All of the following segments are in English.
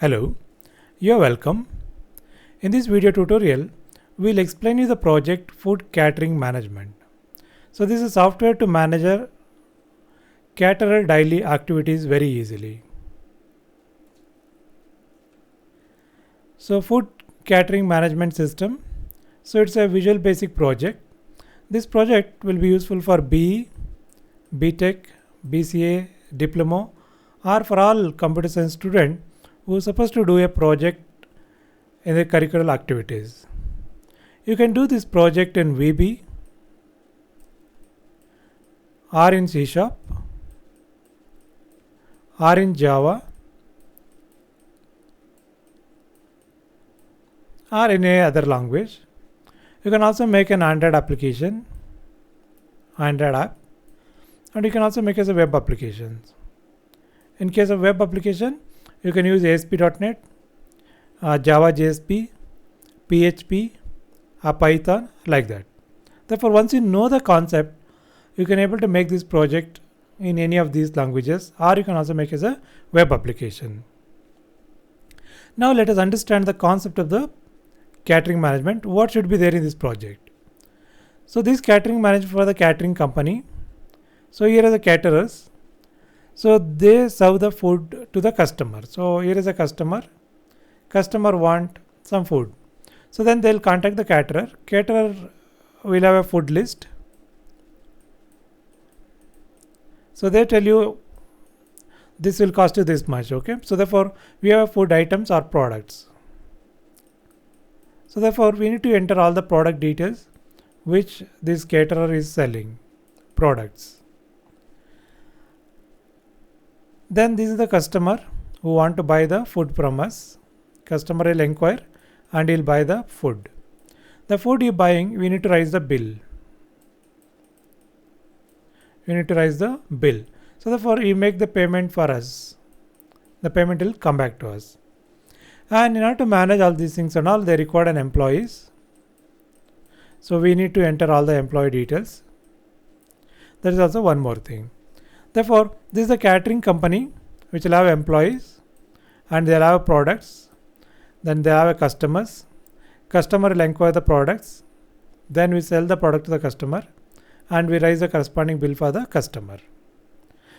Hello, you're welcome. In this video tutorial, we'll explain you the project Food Catering Management. So this is software to manage a caterer daily activities very easily. So Food Catering Management System. So it's a Visual Basic project. This project will be useful for BE, BTech, BCA, Diploma, or for all computer science student who are supposed to do a project in the curricular activities. You can do this project in VB or in C Sharp or in Java or in any other language. You can also make an Android application, Android app, and you can also make as a web applications. In case of web application, you can use ASP.NET, Java JSP, PHP, Python, like that. Therefore, once you know the concept, you can able to make this project in any of these languages, or you can also make as a web application. Now let us understand the concept of the catering management. What should be there in this project? So this catering management for the catering company. So here are the caterers. So they serve the food to the customer. So here is a customer. Customer want some food. So then they'll contact the caterer. Caterer will have a food list. So they tell you this will cost you this much. Okay. So therefore we have food items or products. So therefore we need to enter all the product details which this caterer is selling products. Then this is the customer who want to buy the food from us. Customer will inquire and he'll buy the food. The food you're buying, we need to raise the bill. We need to raise the bill. So therefore you make the payment for us. The payment will come back to us. And in order to manage all these things and all, they require an employees. So we need to enter all the employee details. There is also one more thing. Therefore, this is a catering company which will have employees and they'll have products. Then they have a customers. Customer will inquire the products. Then we sell the product to the customer and we raise the corresponding bill for the customer.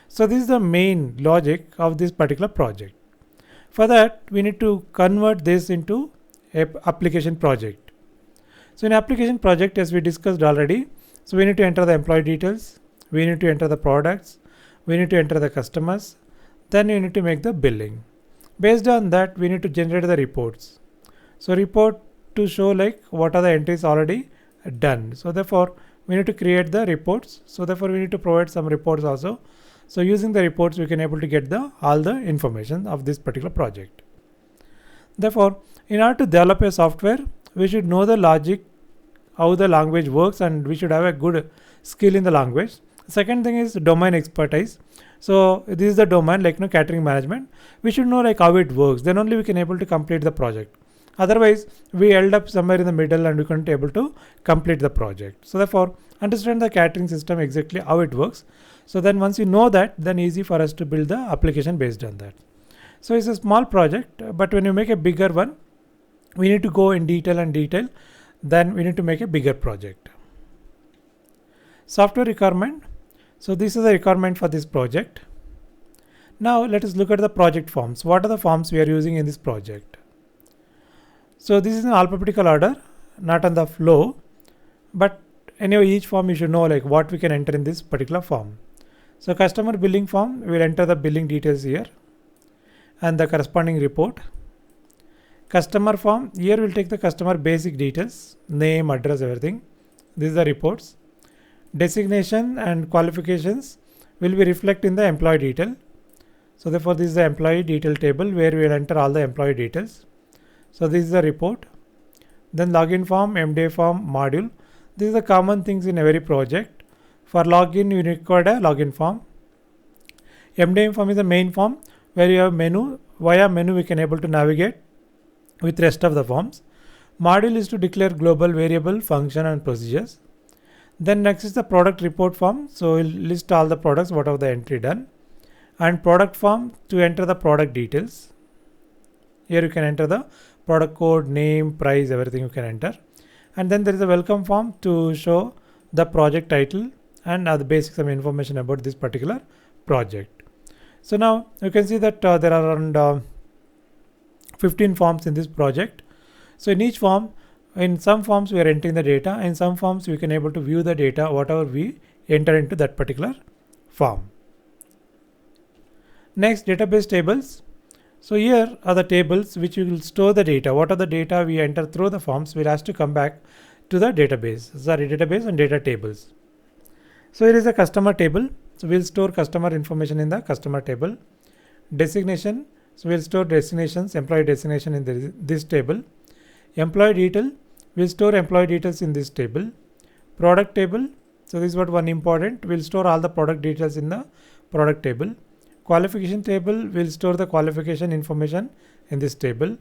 So this is the main logic of this particular project. For that, we need to convert this into an application project. So in application project, as we discussed already, so we need to enter the employee details. We need to enter the products. We need to enter the customers. Then we need to make the billing. Based on that, we need to generate the reports. So report to show like what are the entries already done. So therefore, we need to create the reports. So therefore, we need to provide some reports also. So using the reports, we can able to get all the information of this particular project. Therefore, in order to develop a software, we should know the logic, how the language works, and we should have a good skill in the language. Second thing is domain expertise. So this is the domain like catering management. We should know like how it works. Then only we can able to complete the project. Otherwise, we end up somewhere in the middle and we can't able to complete the project. So therefore, understand the catering system exactly how it works. So then once you know that, then easy for us to build the application based on that. So it's a small project, but when you make a bigger one, we need to go in detail. Then we need to make a bigger project. Software requirement. So this is the requirement for this project. Now let us look at the project forms. What are the forms we are using in this project? So this is in alphabetical order, not on the flow, but anyway each form you should know like what we can enter in this particular form. So customer billing form, we will enter the billing details here and the corresponding report. Customer form, here we'll take the customer basic details, name, address, everything. These are the reports. Designation and qualifications will be reflected in the employee detail. So therefore this is the employee detail table where we will enter all the employee details. So this is the report. Then login form, MDA form, module. These are the common things in every project. For login, you require a login form. MDA form is the main form where you have menu. Via menu we can able to navigate with rest of the forms. Module is to declare global variable, function and procedures. Then next is the product report form. So we'll list all the products, whatever the entry done. And product form to enter the product details. Here you can enter the product code, name, price, everything you can enter. And then there is a welcome form to show the project title and the basics of information about this particular project. So now you can see that there are around 15 forms in this project. So in each form, in some forms we are entering the data, in some forms we can able to view the data whatever we enter into that particular form. Next, database tables. So here are the tables which will store the data. What are the data we enter through the forms will have to come back to the database. Database and data tables. So here is a customer table. So we'll store customer information in the customer table. Designation. So we'll store designations, employee designation in this table. Employee detail. We'll store employee details in this table. Product table. So this is what one important. We'll store all the product details in the product table. Qualification table will store the qualification information in this table.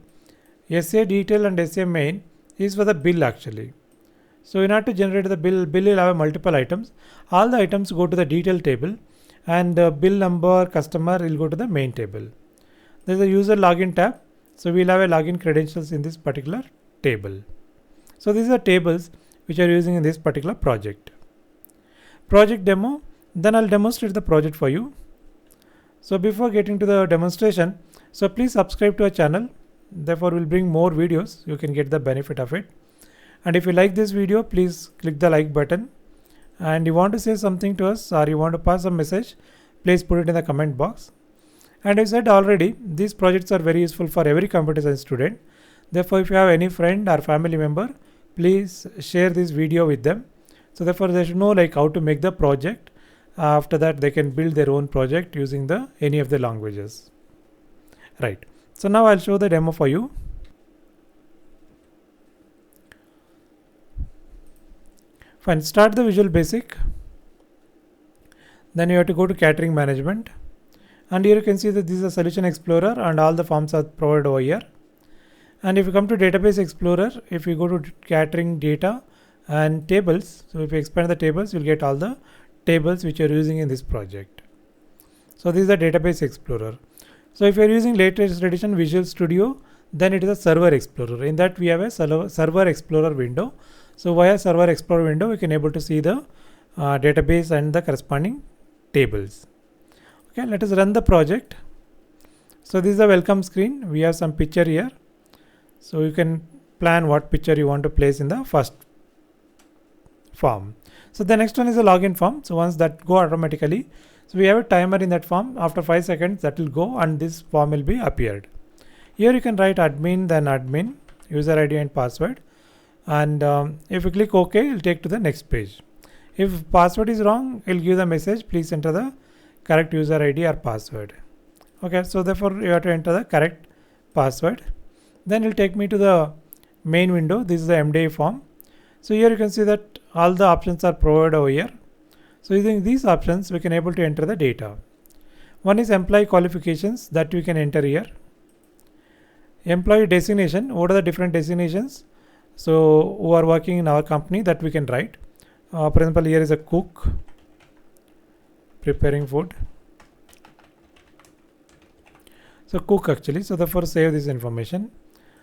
SA detail and SA main is for the bill actually. So in order to generate the bill will have multiple items. All the items go to the detail table and the bill number customer will go to the main table. There is a user login tab. So we'll have a login credentials in this particular table. So these are tables which are using in this particular project. Project demo. Then I'll demonstrate the project for you. So before getting to the demonstration, so please subscribe to our channel. Therefore, we'll bring more videos. You can get the benefit of it. And if you like this video, please click the like button. And you want to say something to us or you want to pass a message, please put it in the comment box. And I said already, these projects are very useful for every computer science student. Therefore, if you have any friend or family member, please share this video with them. So therefore, they should know like how to make the project. After that, they can build their own project using any of the languages. Right. So now I'll show the demo for you. Fine. Start the Visual Basic. Then you have to go to Catering Management. And here you can see that this is a Solution Explorer and all the forms are provided over here. And if you come to Database Explorer, if you go to Catering Data and Tables, so if you expand the tables, you'll get all the tables which you're using in this project. So this is the Database Explorer. So if you're using latest edition Visual Studio, then it is a Server Explorer. In that we have a Server Explorer window. So via Server Explorer window, we can able to see the database and the corresponding tables. Okay, let us run the project. So this is the welcome screen. We have some picture here. So you can plan what picture you want to place in the first form. So the next one is a login form. So once that go automatically, so we have a timer in that form. After 5 seconds that will go and this form will be appeared. Here you can write admin, then admin, user ID and password. And if you click OK, it will take to the next page. If password is wrong, it will give the message, please enter the correct user ID or password. Okay, so therefore you have to enter the correct password. Then it will take me to the main window. This is the MDA form. So here you can see that all the options are provided over here. So using these options, we can able to enter the data. One is employee qualifications that we can enter here. Employee designation, what are the different designations? So who are working in our company that we can write. For example, here is a cook, preparing food. So cook actually, so therefore save this information.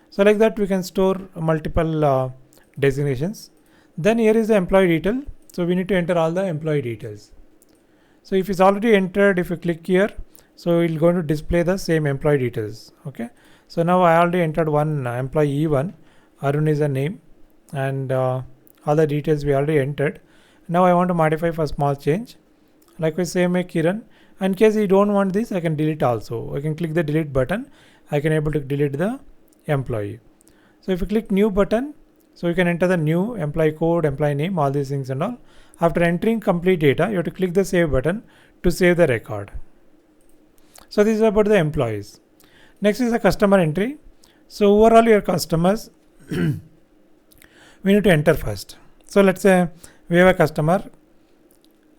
So like that we can store multiple designations. Then here is the employee detail. So we need to enter all the employee details. So if it's already entered, if you click here, so it will going to display the same employee details. Okay. So now I already entered one employee E1. Arun is a name and all the details we already entered. Now I want to modify for small change. Likewise same way Kiran. In case you don't want this, I can delete also. I can click the delete button. I can able to delete the employee. So if you click new button, so you can enter the new employee code, employee name, all these things and all. After entering complete data, you have to click the save button to save the record. So this is about the employees. Next is the customer entry. So overall your customers, we need to enter first. So let's say we have a customer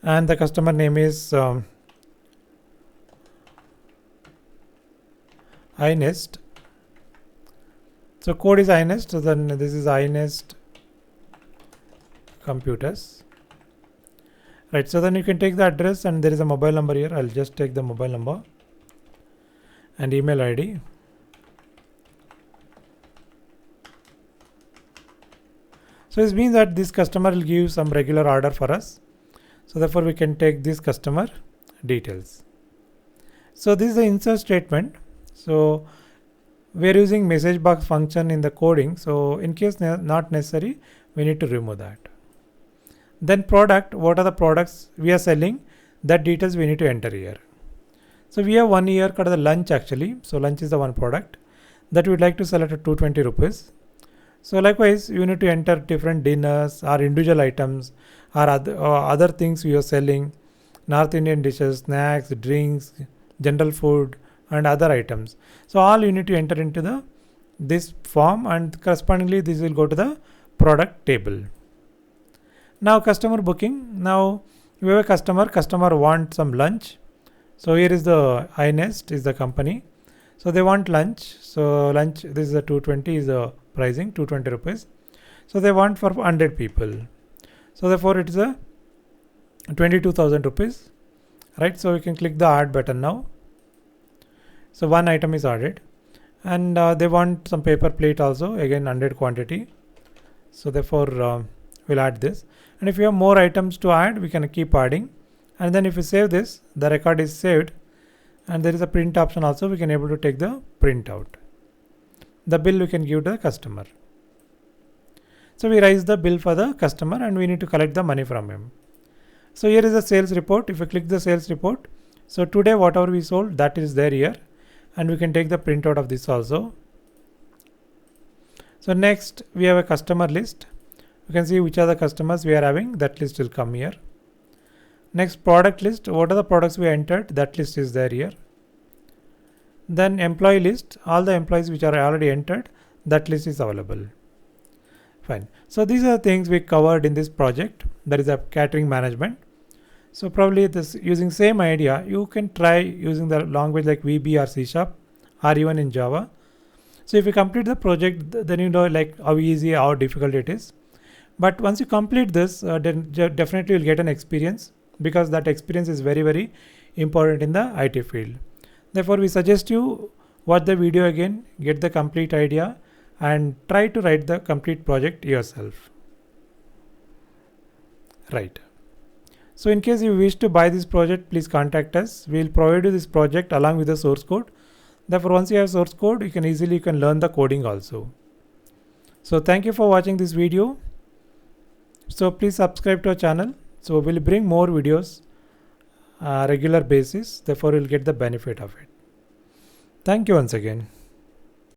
and the customer name is iNest. So code is iNest. So then this is iNest computers. Right. So then you can take the address and there is a mobile number here. I'll just take the mobile number and email ID. So this means that this customer will give some regular order for us. So therefore we can take this customer details. So this is the insert statement. So we are using message box function in the coding. So in case not necessary, we need to remove that. Then product, what are the products we are selling? That details we need to enter here. So we have one here called the lunch actually. So lunch is the one product that we'd like to sell at 220 rupees. So likewise, you need to enter different dinners or individual items or other things you are selling, North Indian dishes, snacks, drinks, general food and other items. So all you need to enter into this form, and correspondingly this will go to the product table. Now customer booking. Now you have a customer wants some lunch. So here is the iNest is the company. So they want lunch. So lunch, this is the 220 is the pricing, 220 rupees. So they want for 100 people. So therefore it is a 22,000 rupees, right? So we can click the add button now. So one item is added, and they want some paper plate also, again 100 quantity. So therefore we'll add this, and if you have more items to add, we can keep adding. And then if you save this, the record is saved, and there is a print option also. We can able to take the print out. The bill we can give to the customer. So we raise the bill for the customer and we need to collect the money from him. So here is the sales report. If you click the sales report, so today whatever we sold, that is there here, and we can take the printout of this also. So next we have a customer list. You can see which are the customers we are having. That list will come here. Next, product list. What are the products we entered? That list is there here. Then employee list. All the employees which are already entered, that list is available. Fine. So these are the things we covered in this project. That is a catering management. So probably this using same idea, you can try using the language like VB or C# or even in Java. So if you complete the project, then you know like how easy, how difficult it is. But once you complete this, then definitely you'll get an experience, because that experience is very, very important in the IT field. Therefore, we suggest you watch the video again, get the complete idea, and try to write the complete project yourself. Right. So in case you wish to buy this project, please contact us. We will provide you this project along with the source code. Therefore, once you have source code, you can easily learn the coding also. So thank you for watching this video. So please subscribe to our channel. So we'll bring more videos regular basis. Therefore, you'll get the benefit of it. Thank you once again.